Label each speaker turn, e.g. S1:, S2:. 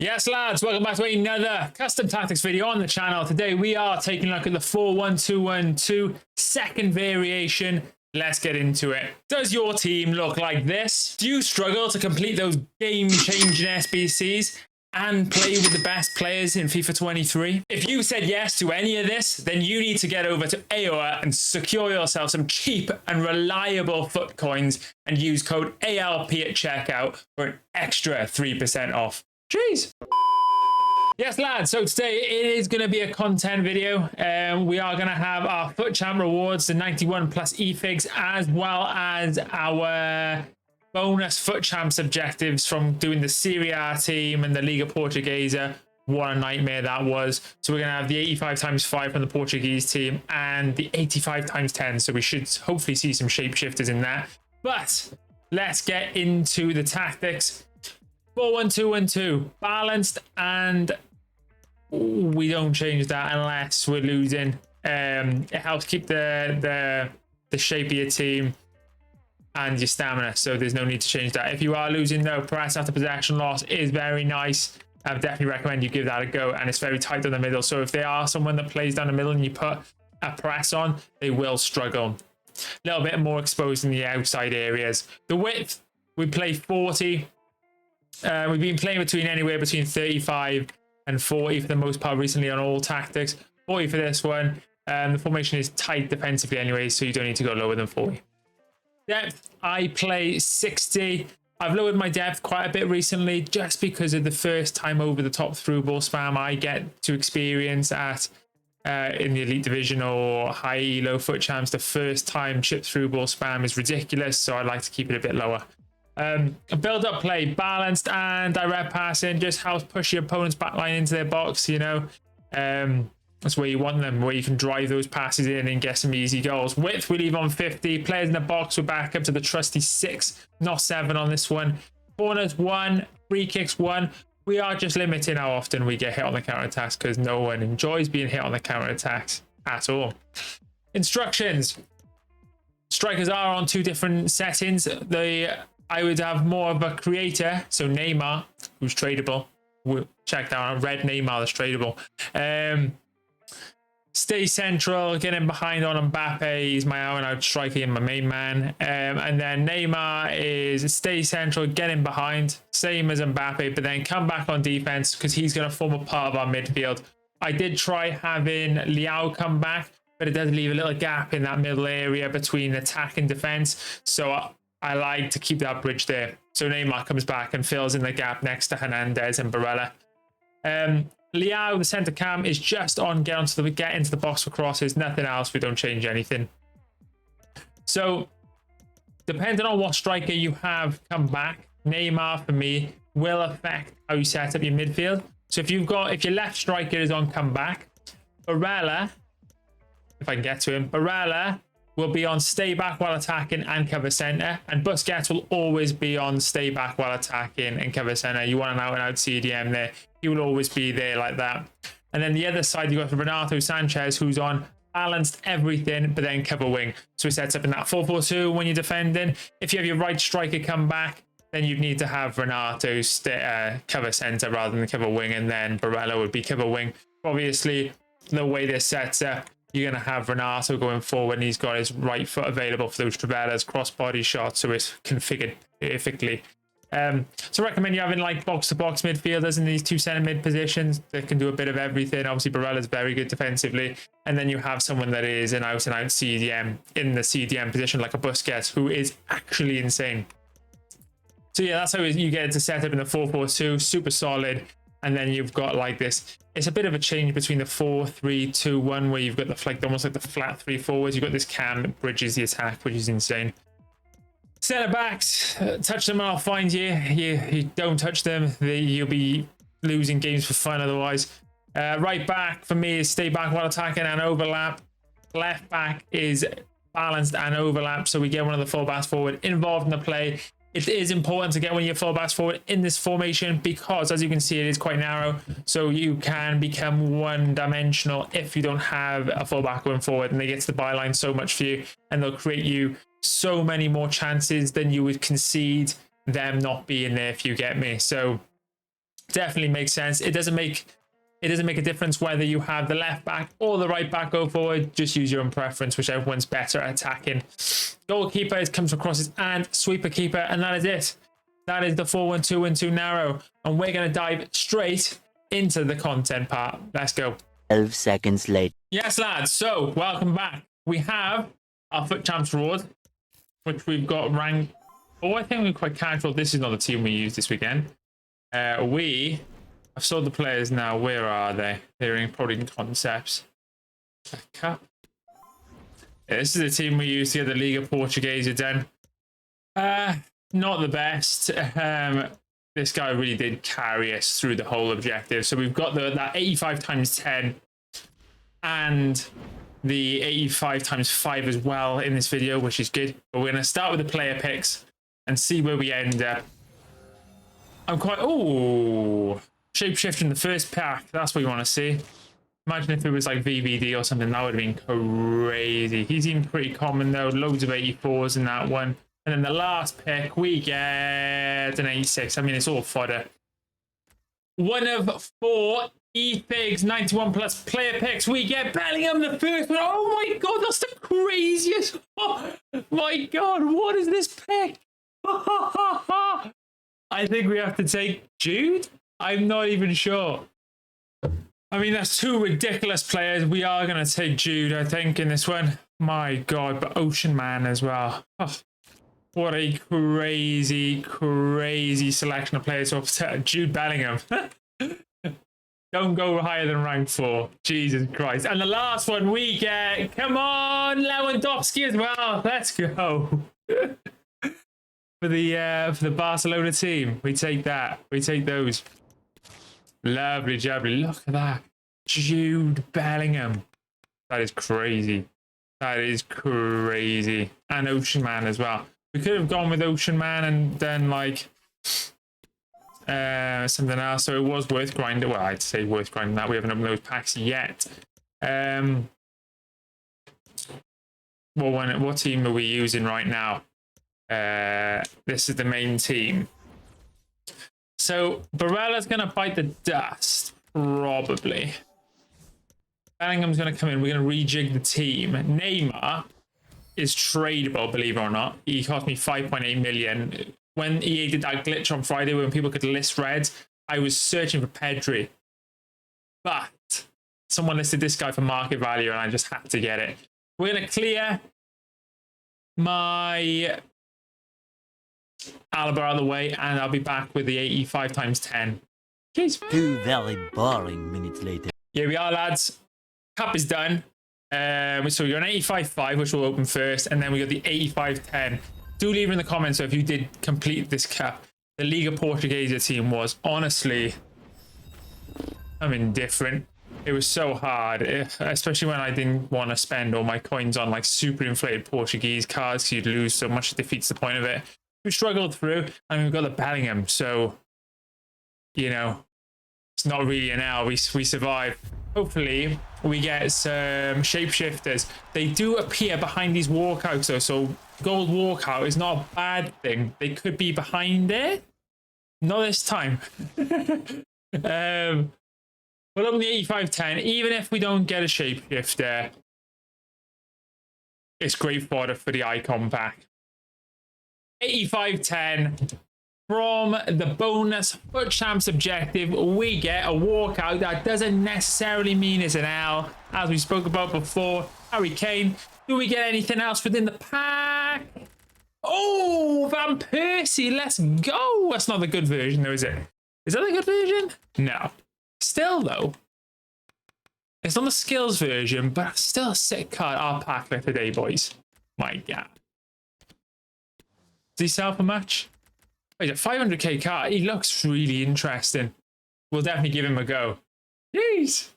S1: Yes, lads, welcome back to another custom tactics video on the channel. Today we are taking a look at the 4-1-2-1-2 second variation. Let's get into it. Does your team look like this? Do you struggle to complete those game-changing SBCs and play with the best players in FIFA 23? If you said yes to any of this, then you need to get over to AYYLP and secure yourself some cheap and reliable FUT coins and use code AYYLP at checkout for an extra 3% off. Jeez. Yes, lads, so today it is going to be a content video. We are going to have our Fut Champ rewards, the 91 plus EFIGS, as well as our bonus Fut Champs objectives from doing the Serie A team and the Liga Portuguesa. What a nightmare that was. So we're going to have the 85 times 5 from the Portuguese team and the 85 times 10. So we should hopefully see some shapeshifters in that. But let's get into the tactics. 4-1-2-1-2, balanced, and we don't change that unless we're losing. It helps keep the shape of your team and your stamina, so there's no need to change that. If you are losing though, press after possession loss is very nice. I definitely recommend you give that a go, and it's very tight on the middle, so if they are someone that plays down the middle and you put a press on, they will struggle. A little bit more exposed in the outside areas. The width, we play 40. We've been playing anywhere between 35 and 40 for the most part recently on all tactics. 40 for this one. The formation is tight defensively anyway, so you don't need to go lower than 40. Depth, I play 60. I've lowered my depth quite a bit recently just because of the first time over the top through ball spam I get to experience at in the Elite Division or high elo Fut Champs. The first time chip through ball spam is ridiculous, so I like to keep it a bit lower. A build-up play, balanced and direct passing, just helps push your opponent's backline into their box, you know. That's where you want them, where you can drive those passes in and get some easy goals. Width, we leave on 50. Players in the box, we're back up to the trusty 6, not 7 on this one. Corners, 1. Free kicks, 1. We are just limiting how often we get hit on the counter-attacks because no one enjoys being hit on the counter-attacks at all. Instructions. Strikers are on 2 different settings. I would have more of a creator, so Neymar, who's tradable. We'll check that out. Red Neymar is tradable. Stay central, get in behind on Mbappe. He's my out-and-out striker and my main man. And then Neymar is stay central, get in behind, same as Mbappe, but then come back on defense because he's going to form a part of our midfield. I did try having Liao come back, but it does leave a little gap in that middle area between attack and defense. So I like to keep that bridge there. So Neymar comes back and fills in the gap next to Hernandez and Barella. Liao, the centre cam, is just on get into the box for crosses. Nothing else. We don't change anything. So depending on what striker you have come back, Neymar for me will affect how you set up your midfield. So if your left striker is on come back, Barella, if I can get to him, Barella will be on stay back while attacking and cover center, and Busquets will always be on stay back while attacking and cover center. You want an out-and-out CDM there. He will always be there like that. And then the other side, you got Renato Sanchez, who's on balanced everything, but then cover wing. So he sets up in that 4-4-2 when you're defending. If you have your right striker come back, then you'd need to have Renato cover center rather than cover wing, and then Barella would be cover wing. Obviously, the way this sets up, you're going to have Renato going forward, and he's got his right foot available for those Travellas cross-body shots, so it's configured perfectly. So I recommend you having like box-to-box midfielders in these 2 centre mid positions that can do a bit of everything. Obviously, Barella's very good defensively, and then you have someone that is an out-and-out CDM in the CDM position, like a Busquets, who is actually insane. So yeah, that's how you get to set up in the 4-4-2, super solid. And then you've got like this, it's a bit of a change between the 4-3-2-1, where you've got the almost like the flat 3 forwards. You've got this cam that bridges the attack, which is insane. Centre backs, touch them and I'll find you. You don't touch them, you'll be losing games for fun otherwise. Right back for me is stay back while attacking and overlap. Left back is balanced and overlap, so we get one of the fullbacks forward involved in the play. It is important to get one of your fullbacks forward in this formation because, as you can see, it is quite narrow. So you can become one-dimensional if you don't have a fullback going forward, and they get to the byline so much for you, and they'll create you so many more chances than you would concede them not being there, if you get me. So definitely makes sense. It doesn't make a difference whether you have the left back or the right back go forward. Just use your own preference, whichever one's better at attacking. Goalkeeper comes from crosses and sweeper keeper, and that is it. That is the 4-1-2-1-2 narrow, and we're going to dive straight into the content part. Let's go.
S2: 12 seconds later.
S1: Yes, lads. So, welcome back. We have our Fut Champs Road, which we've got ranked. Oh, I think we're quite casual. This is not the team we use this weekend. I've sold the players now. Where are they? They're probably in concepts. Cup. Yeah, this is the team we use to get the Liga Portuguesa done. Not the best. This guy really did carry us through the whole objective. So we've got that 85 times 10 and the 85 times 5 as well in this video, which is good. But we're going to start with the player picks and see where we end up. I'm quite... Oh, shapeshift in the first pack. That's what you want to see. Imagine if it was like VVD or something. That would have been crazy. He's even pretty common though. Loads of 84s in that one. And then the last pick, we get an 86. I mean, it's all fodder. One of 4 EFIGS 91 plus player picks. We get Bellingham, the first one. Oh my God, that's the craziest. Oh my God, what is this pick? I think we have to take Jude. I'm not even sure. I mean, that's 2 ridiculous players. We are going to take Jude, I think, in this one. My God, but Ocean Man as well. Oh. What a crazy, crazy selection of players. So Jude Bellingham. Don't go higher than rank 4. Jesus Christ. And the last one we get, come on, Lewandowski as well. Let's go. for the Barcelona team. We take that. We take those. Lovely jubbly. Look at that. Jude Bellingham. That is crazy. That is crazy. And Ocean Man as well. We could have gone with Ocean Man and then like something else. So it was worth grinding. Well, I'd say worth grinding that. We haven't opened those packs yet. What team are we using right now? This is the main team. So Barella's going to bite the dust, probably. Bellingham's going to come in. We're going to rejig the team. Neymar is tradable, believe it or not. He cost me 5.8 million. When EA did that glitch on Friday when people could list reds, I was searching for Pedri. But someone listed this guy for market value and I just had to get it. We're going to clear my Alaba out of the way and I'll be back with the 85 times 10. Jeez.
S2: 2 very boring minutes later.
S1: Here we are, lads. Cup is done. So we got an 85-5, which will open first, and then we got the 85-10. Do leave in the comments if you did complete this cup. The Liga Portuguesa team was honestly, indifferent. It was so hard, especially when I didn't want to spend all my coins on like super inflated Portuguese cards because you'd lose so much it defeats the point of it. We struggled through, and we've got the Bellingham, so you know it's not really an L. We survived. Hopefully we get some shapeshifters. They do appear behind these walkouts though, so gold walkout is not a bad thing. They could be behind it. Not this time. We'll open the 85-10. Even if we don't get a shapeshifter, it's great fodder for the icon pack. 85-10. From the bonus Fut Champs objective, we get a walkout. That doesn't necessarily mean it's an L, as we spoke about before. Harry Kane. Do we get anything else within the pack? Oh, Van Persie. Let's go. That's not the good version, though, is it? Is that the good version? No. Still, though, it's not the skills version, but still a sick card. Our pack for today, boys. My God. Does he sell for much? Wait, a 500k card. He looks really interesting. We'll definitely give him a go. Jeez.